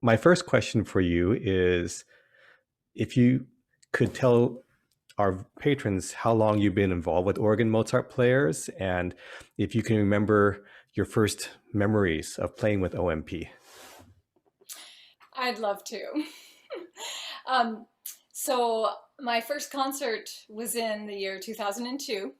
my first question for you is if you could tell our patrons how long you've been involved with organ Mozart players and if you can remember your first memories of playing with OMP. I'd love to. um, so my first concert was in the year 2002,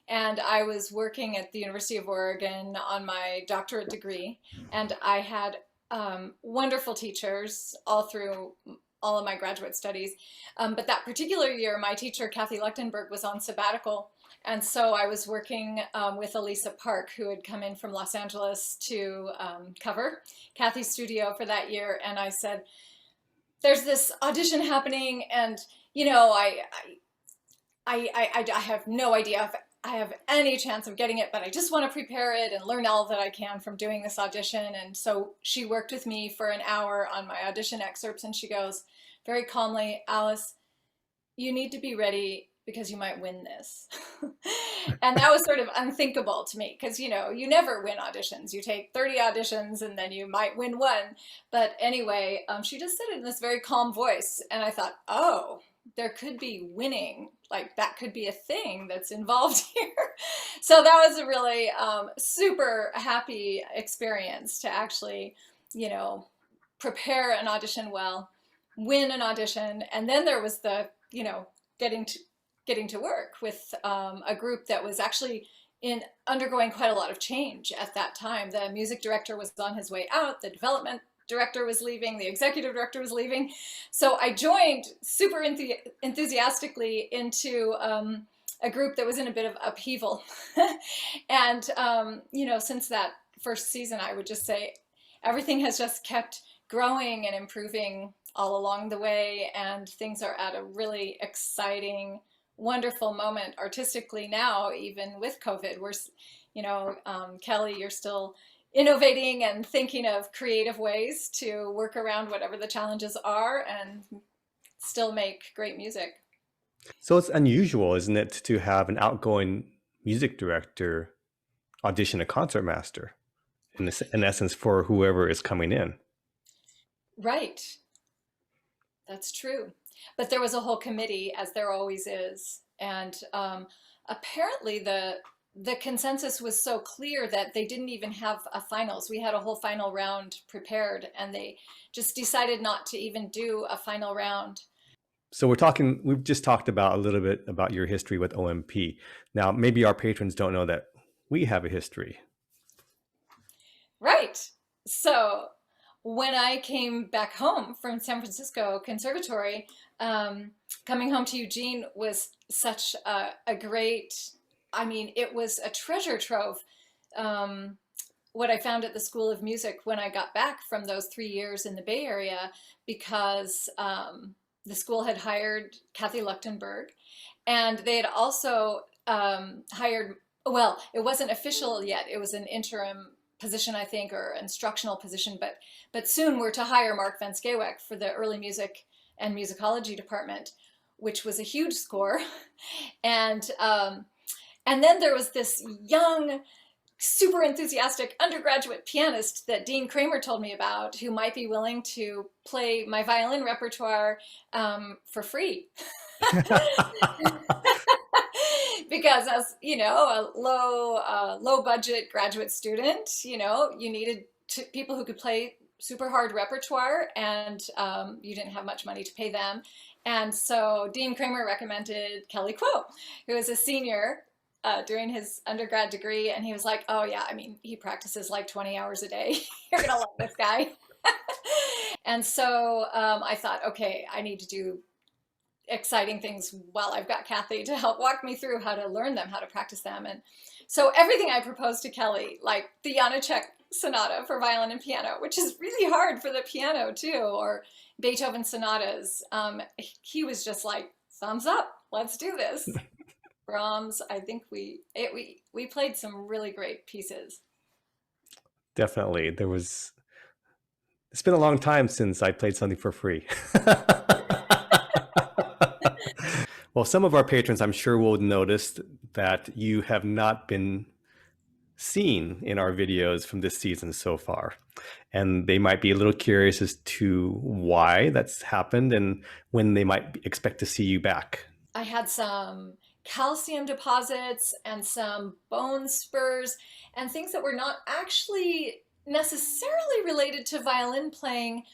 and I was working at the University of Oregon on my doctorate degree, and I had wonderful teachers all through all of my graduate studies. But that particular year, my teacher, Kathy Lechtenberg, was on sabbatical. And so I was working with Elisa Park, who had come in from Los Angeles to cover Kathy's studio for that year. And I said, there's this audition happening, and I have no idea if I have any chance of getting it, but I just want to prepare it and learn all that I can from doing this audition. And so she worked with me for an hour on my audition excerpts, and she goes very calmly, Alice, you need to be ready because you might win this. And that was sort of unthinkable to me because, you never win auditions. You take 30 auditions and then you might win one. But anyway, she just said it in this very calm voice. And I thought, oh, there could be winning, like that could be a thing that's involved here. So that was a really super happy experience to actually, prepare an audition well, win an audition. And then there was the, getting to work with a group that was actually undergoing quite a lot of change at that time. The music director was on his way out, the development director was leaving, the executive director was leaving. So I joined super enthusiastically into a group that was in a bit of upheaval. And, since that first season, I would just say everything has just kept growing and improving all along the way. And things are at a really exciting, wonderful moment artistically now, even with COVID. We're, Kelly, you're still innovating and thinking of creative ways to work around whatever the challenges are and still make great music. So it's unusual, isn't it, to have an outgoing music director audition a concertmaster, in essence, for whoever is coming in. Right. That's true. But there was a whole committee, as there always is. And apparently the consensus was so clear that they didn't even have a finals. We had a whole final round prepared, and they just decided not to even do a final round. So we've just talked about a little bit about your history with OMP. Now, maybe our patrons don't know that we have a history. Right. So when I came back home from San Francisco Conservatory, coming home to Eugene was such a great, it was a treasure trove. What I found at the School of Music when I got back from those 3 years in the Bay Area, because the school had hired Kathy Lechtenberg, and they had also hired, well, it wasn't official yet, it was an interim position, I think, or instructional position, but soon we're to hire Mark Van Skewek for the early music and musicology department, which was a huge score. And then there was this young, super enthusiastic undergraduate pianist that Dean Kramer told me about, who might be willing to play my violin repertoire for free. Because as a low budget graduate student, you needed people who could play super hard repertoire, and you didn't have much money to pay them. And so Dean Kramer recommended Kelly Kuo, who was a senior doing his undergrad degree, and he was like, oh yeah, he practices like 20 hours a day. You're gonna love this guy. And so I thought, okay, I need to do exciting things while I've got Kathy to help walk me through how to learn them, how to practice them. And so everything I proposed to Kelly, like the Janacek sonata for violin and piano, which is really hard for the piano too, or Beethoven sonatas, he was just like, thumbs up, let's do this. Brahms, I think we played some really great pieces. Definitely. It's been a long time since I played something for free. Well, some of our patrons, I'm sure, will notice that you have not been seen in our videos from this season so far. And they might be a little curious as to why that's happened and when they might expect to see you back. I had some calcium deposits and some bone spurs and things that were not actually necessarily related to violin playing.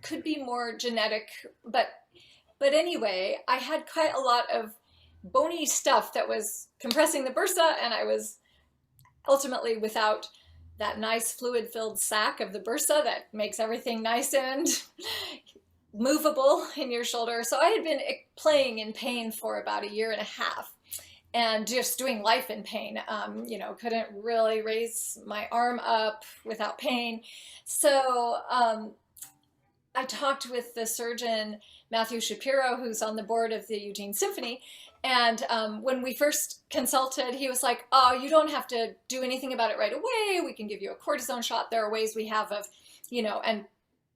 Could be more genetic, but anyway, I had quite a lot of bony stuff that was compressing the bursa, and I was ultimately without that nice fluid filled sac of the bursa that makes everything nice and movable in your shoulder. So I had been playing in pain for about a year and a half and just doing life in pain. Couldn't really raise my arm up without pain. So I talked with the surgeon, Matthew Shapiro, who's on the board of the Eugene Symphony. And when we first consulted, he was like, oh, you don't have to do anything about it right away. We can give you a cortisone shot. There are ways we have of, and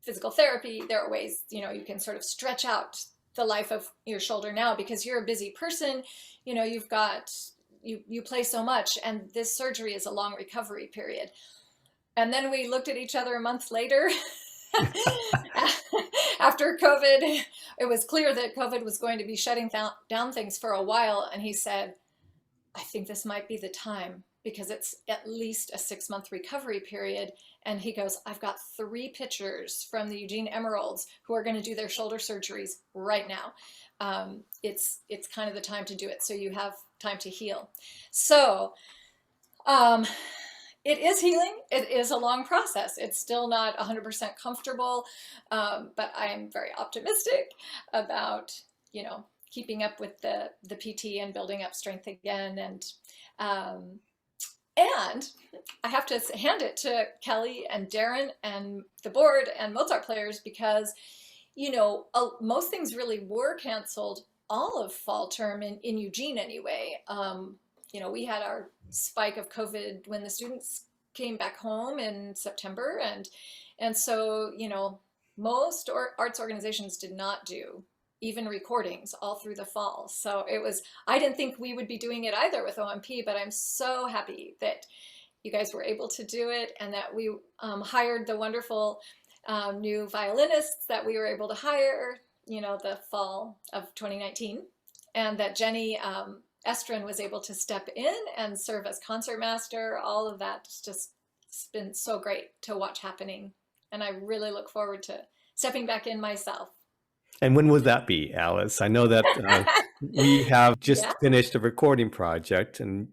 physical therapy. There are ways, you can sort of stretch out the life of your shoulder now because you're a busy person. You've got, you play so much, and this surgery is a long recovery period. And then we looked at each other a month later. After COVID, it was clear that COVID was going to be shutting down things for a while. And he said, I think this might be the time because it's at least a 6-month recovery period. And he goes, I've got 3 pitchers from the Eugene Emeralds who are going to do their shoulder surgeries right now. It's kind of the time to do it. So you have time to heal. So, it is healing. It is a long process. It's still not 100% comfortable, but I am very optimistic about, keeping up with the PT and building up strength again. And I have to hand it to Kelly and Darren and the board and Mozart players because, most things really were canceled all of fall term in Eugene anyway. We had our spike of COVID when the students came back home in September. And so, most arts organizations did not do even recordings all through the fall. So I didn't think we would be doing it either with OMP, but I'm so happy that you guys were able to do it and that we hired the wonderful new violinists that we were able to hire, the fall of 2019, and that Jenny Estrin was able to step in and serve as concertmaster. All of that it's been so great to watch happening. And I really look forward to stepping back in myself. And when would that be, Alice? I know that we have just finished a recording project, and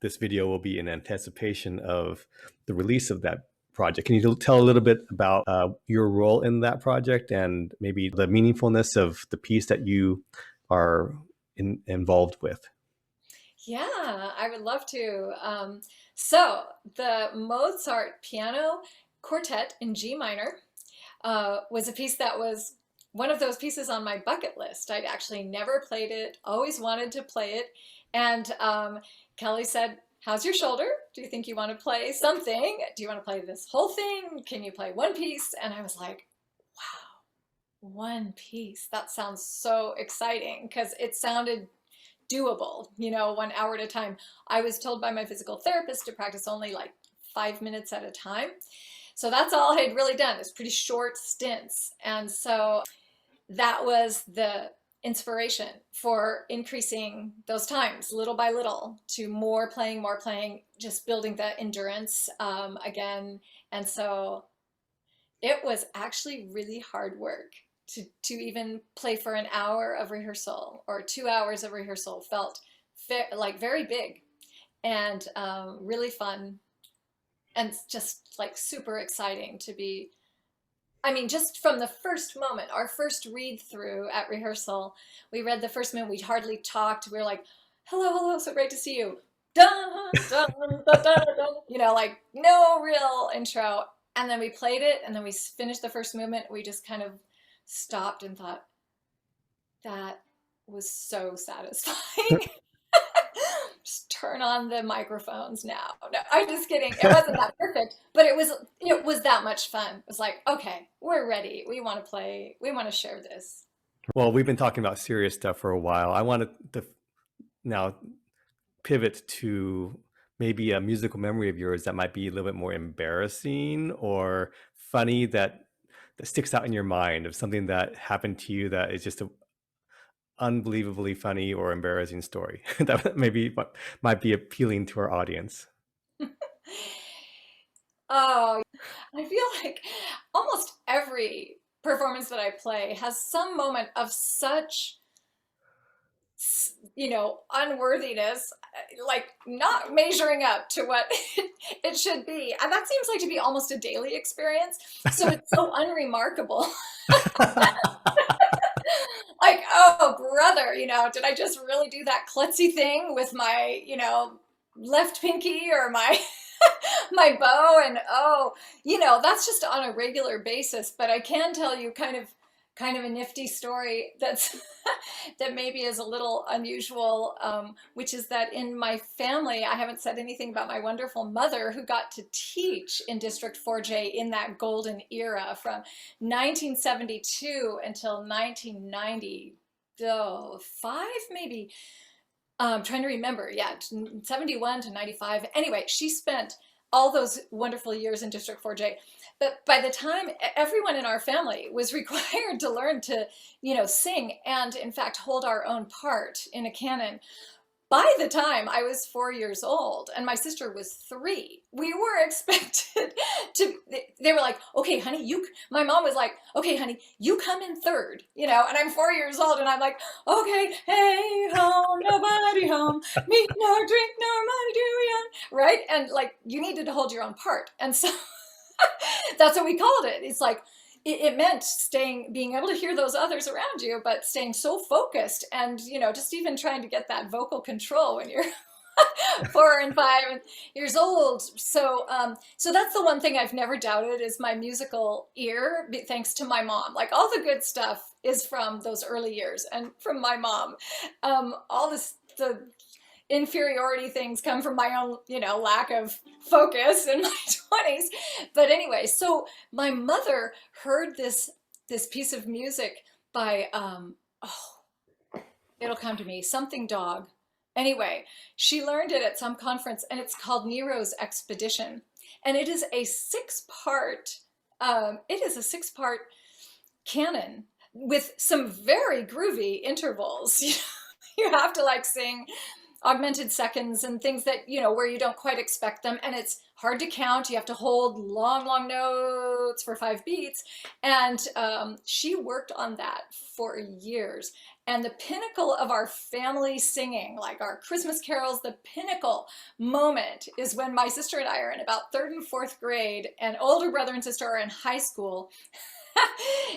this video will be in anticipation of the release of that project. Can you tell a little bit about your role in that project and maybe the meaningfulness of the piece that you are involved with? Yeah, I would love to. So the Mozart piano quartet in G minor was a piece that was one of those pieces on my bucket list. I'd actually never played it, always wanted to play it. And Kelly said, how's your shoulder? Do you think you want to play something? Do you want to play this whole thing? Can you play one piece? And I was like, wow, one piece. That sounds so exciting because it sounded doable, 1 hour at a time. I was told by my physical therapist to practice only like 5 minutes at a time. So that's all I had really done. It's pretty short stints. And so that was the inspiration for increasing those times little by little to more playing, just building the endurance again. And so it was actually really hard work to even play for an hour of rehearsal or 2 hours of rehearsal. Felt very big and really fun and just like super exciting to be. I mean, just from the first moment, our first read through at rehearsal, we read the first minute, we hardly talked. We were like, hello, so great to see you. Dun, dun, dun, dun, dun, dun. Like no real intro. And then we played it and then we finished the first movement. We just kind of stopped and thought, that was so satisfying. Just turn on the microphones now. No, I'm just kidding. It wasn't that perfect, but it was that much fun. It was like, okay, we're ready. We want to play. We want to share this. Well, we've been talking about serious stuff for a while. I wanted to now pivot to maybe a musical memory of yours that might be a little bit more embarrassing or funny that sticks out in your mind of something that happened to you that is just an unbelievably funny or embarrassing story that maybe might be appealing to our audience. Oh, I feel like almost every performance that I play has some moment of such, unworthiness, like not measuring up to what it should be. And that seems like to be almost a daily experience. So it's so unremarkable. Like, oh, brother, did I just really do that klutzy thing with my, left pinky or my my bow? And oh, that's just on a regular basis. But I can tell you kind of a nifty story that's that maybe is a little unusual, which is that in my family, I haven't said anything about my wonderful mother who got to teach in District 4J in that golden era from 1972 until 1995, maybe. Trying to remember, yeah, 71 to 95. Anyway, she spent all those wonderful years in District 4J. But by the time everyone in our family was required to learn to, sing and in fact hold our own part in a canon, by the time I was 4 years old and my sister was 3, we were expected to, they were like, okay, honey, my mom was like, okay, honey, you come in third, and I'm 4 years old and I'm like, okay, hey, home, nobody home, meat, nor drink, nor money do we own, right? And like, you needed to hold your own part. And so that's what we called it. It's like, it meant being able to hear those others around you, but staying so focused and, just even trying to get that vocal control when you're 4 and 5 years old. So that's the one thing I've never doubted is my musical ear, thanks to my mom. Like all the good stuff is from those early years and from my mom. The inferiority things come from my own, lack of focus in my 20s. But anyway, so my mother heard this piece of music by it'll come to me, something dog. Anyway, she learned it at some conference and it's called Nero's Expedition. And it is a six-part canon with some very groovy intervals. You have to like sing augmented seconds and things that, where you don't quite expect them. And it's hard to count. You have to hold long, long notes for 5 beats. And she worked on that for years. And the pinnacle of our family singing, like our Christmas carols, the pinnacle moment is when my sister and I are in about 3rd and 4th grade and older brother and sister are in high school.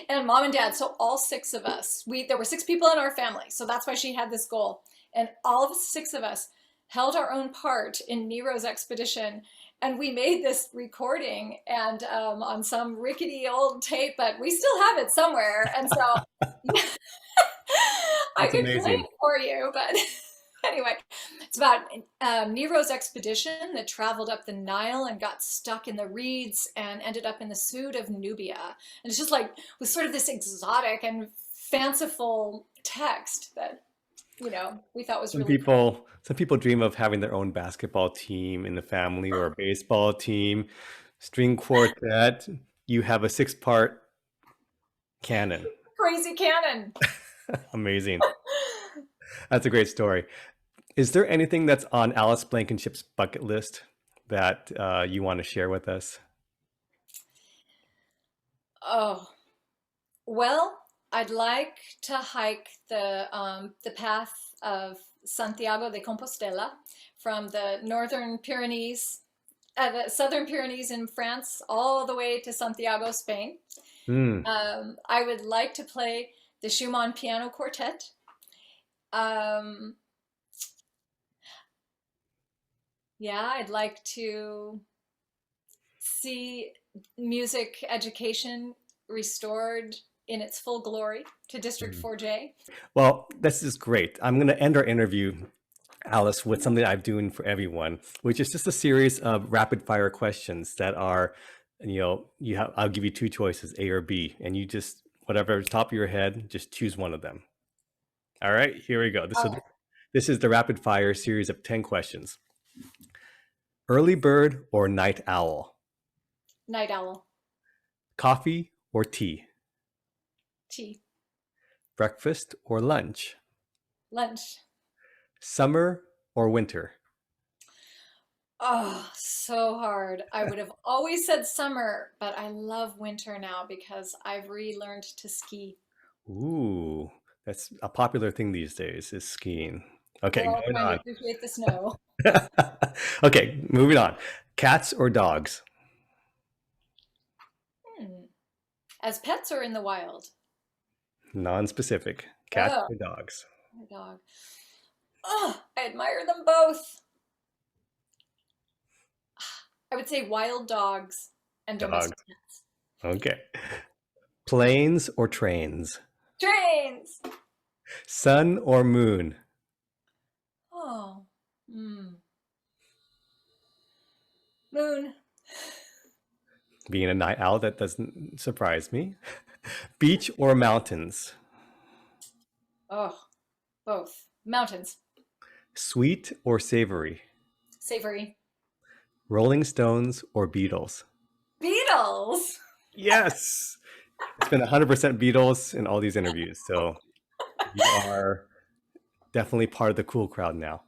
And mom and dad, so all 6 of us, there were 6 people in our family. So that's why she had this goal. And all of 6 of us held our own part in Nero's Expedition. And we made this recording and on some rickety old tape, but we still have it somewhere. And so I could play it for you, but anyway, it's about Nero's expedition that traveled up the Nile and got stuck in the reeds and ended up in the Suit of Nubia. And it's just like, with sort of this exotic and fanciful text that, we thought was really cool. Some people dream of having their own basketball team in the family or a baseball team, string quartet. You have a 6-part canon. Crazy canon. Amazing. That's a great story. Is there anything that's on Alice Blankenship's bucket list that you want to share with us? Oh, well, I'd like to hike the path of Santiago de Compostela from the northern Pyrenees, the southern Pyrenees in France, all the way to Santiago, Spain. I would like to play the Schumann Piano Quartet. Yeah, I'd like to see music education restored in its full glory to District 4J. Well, this is great. I'm going to end our interview, Alice, with something I'm doing for everyone, which is just a series of rapid fire questions that are, I'll give you 2 choices, A or B, and you just, whatever's top of your head, just choose one of them. All right, here we go. This is the rapid fire series of 10 questions. Early bird or night owl? Night owl. Coffee or tea? Tea. Breakfast or lunch? Lunch. Summer or winter? Oh, so hard. I would have always said summer, but I love winter now because I've relearned to ski. Ooh, that's a popular thing these days is skiing. We're Okay, all going trying to on. appreciate the snow. Okay, moving on. Cats or dogs? Hmm. As pets or in the wild? Non-specific. Cats Oh, or dogs? my dog. Oh, I admire them both. I would say wild dogs and domestic Dogs. pets. Okay. Planes or trains? Trains. Sun or moon? Oh, hmm. Moon. Being a night owl, that doesn't surprise me. Beach or mountains? Oh, both. Mountains. Sweet or savory? Savory. Rolling Stones or Beatles? Beatles. Yes! It's been 100% Beatles in all these interviews, so you are definitely part of the cool crowd now.